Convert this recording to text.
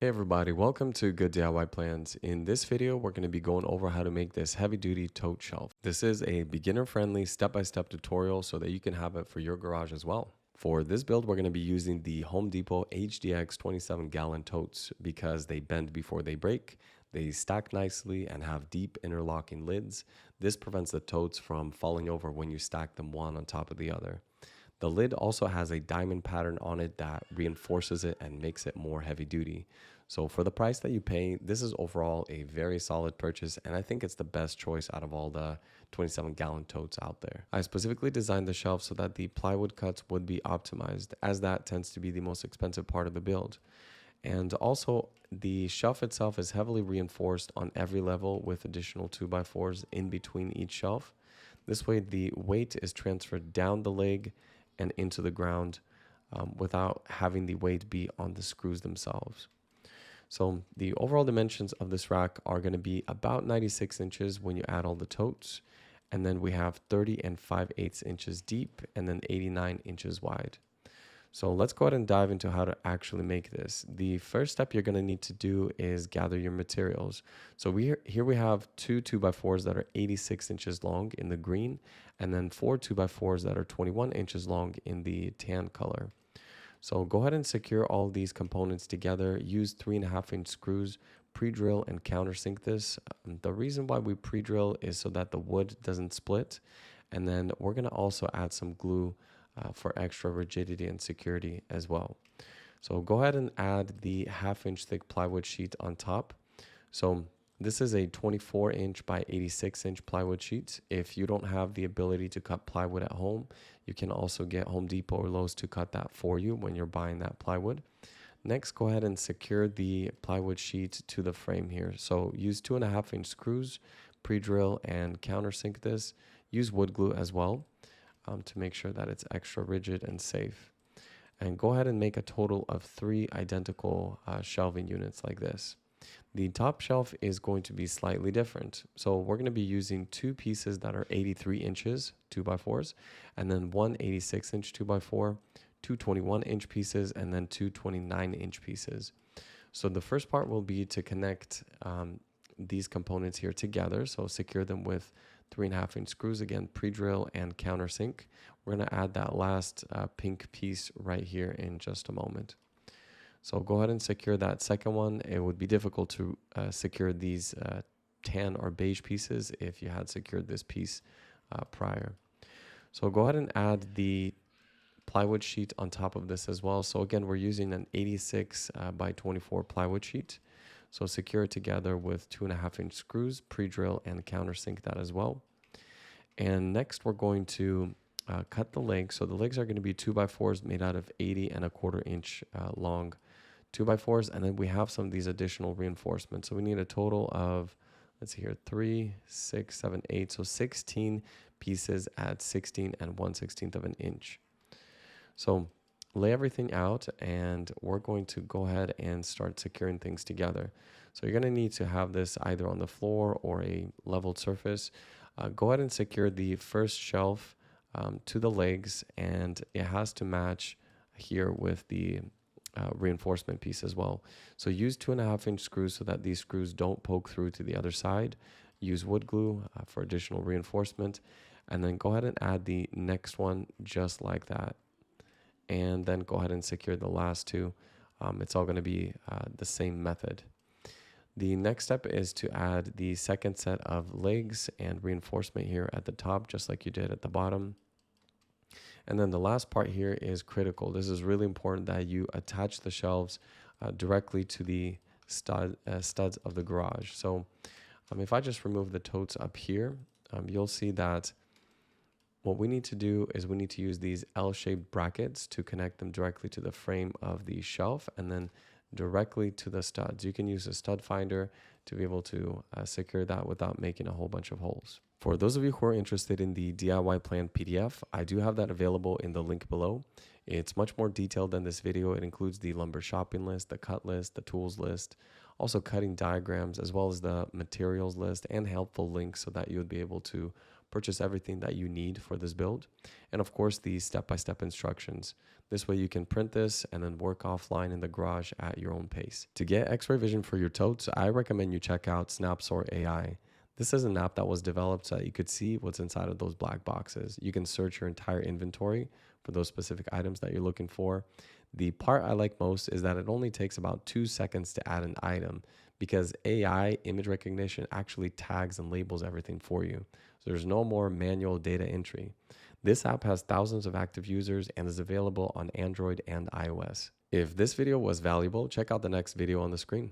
Hey everybody, welcome to Good DIY Plans. In this video, we're going to be going over how to make this heavy-duty tote shelf. This is a beginner-friendly step-by-step tutorial so that you can have it for your garage as well. For this build, we're going to be using the Home Depot HDX 27-gallon totes because they bend before they break, they stack nicely, and have deep interlocking lids. This prevents the totes from falling over when you stack them one on top of the other. The lid also has a diamond pattern on it that reinforces it and makes it more heavy duty. So for the price that you pay, this is overall a very solid purchase, and I think it's the best choice out of all the 27-gallon totes out there. I specifically designed the shelf so that the plywood cuts would be optimized, as that tends to be the most expensive part of the build. And also, the shelf itself is heavily reinforced on every level with additional 2x4s in between each shelf. This way, the weight is transferred down the leg and into the ground without having the weight be on the screws themselves. So the overall dimensions of this rack are going to be about 96 inches when you add all the totes. And then we have 30 and 5/8 inches deep and then 89 inches wide. So let's go ahead and dive into how to actually make this. The first step you're going to need to do is gather your materials. So here we have two 2x4s that are 86 inches long in the green, and then four 2x4s that are 21 inches long in the tan color. So go ahead and secure all these components together. Use 3.5-inch screws, pre-drill and countersink this. The reason why we pre-drill is so that the wood doesn't split. And then we're going to also add some glue for extra rigidity and security as well. So go ahead and add the 1/2-inch thick plywood sheet on top. So this is a 24-inch by 86-inch plywood sheet. If you don't have the ability to cut plywood at home, you can also get Home Depot or Lowe's to cut that for you when you're buying that plywood. Next, go ahead and secure the plywood sheet to the frame here. So use 2.5-inch screws, pre-drill and countersink this. Use wood glue as well to make sure that it's extra rigid and safe. And go ahead and make a total of 3 identical shelving units like this. The top shelf is going to be slightly different. So we're going to be using 2 pieces that are 83 inches, 2x4s, and then one 86-inch 2x4, 2 21-inch pieces, and then 2 29-inch pieces. So the first part will be to connect these components here together. So secure them with 3.5-inch screws, again, pre-drill and countersink. We're going to add that last pink piece right here in just a moment. So go ahead and secure that second one. It would be difficult to secure these tan or beige pieces if you had secured this piece prior. So go ahead and add the plywood sheet on top of this as well. So again, we're using an 86 by 24 plywood sheet. So secure it together with 2.5-inch screws, pre-drill and countersink that as well. And next we're going to cut the legs. So the legs are going to be 2x4s made out of 80.25-inch long 2x4s, and then we have some of these additional reinforcements. So we need a total of, let's see here, 3, 6, 7, 8, so 16 pieces at 16 and 1/16 of an inch. So lay everything out, and we're going to go ahead and start securing things together. So you're going to need to have this either on the floor or a leveled surface. Go ahead and secure the first shelf to the legs, and it has to match here with the reinforcement piece as well. So use 2.5-inch screws so that these screws don't poke through to the other side. Use wood glue for additional reinforcement, and then go ahead and add the next one just like that. And then go ahead and secure the last 2. It's all going to be the same method. The next step is to add the second set of legs and reinforcement here at the top, just like you did at the bottom. And then the last part here is critical. This is really important that you attach the shelves directly to the studs of the garage. So if I just remove the totes up here, you'll see that what we need to do is we need to use these L-shaped brackets to connect them directly to the frame of the shelf and then directly to the studs. You can use a stud finder to be able to secure that without making a whole bunch of holes. For those of you who are interested in the DIY plan PDF, I do have that available in the link below. It's much more detailed than this video. It includes the lumber shopping list, the cut list, the tools list, also cutting diagrams, as well as the materials list and helpful links so that you would be able to purchase everything that you need for this build. And of course, the step-by-step instructions. This way you can print this and then work offline in the garage at your own pace. To get X-ray vision for your totes, I recommend you check out SnapSort AI. This is an app that was developed so that you could see what's inside of those black boxes. You can search your entire inventory for those specific items that you're looking for. The part I like most is that it only takes about 2 seconds to add an item because AI image recognition actually tags and labels everything for you. So there's no more manual data entry. This app has thousands of active users and is available on Android and iOS. If this video was valuable, check out the next video on the screen.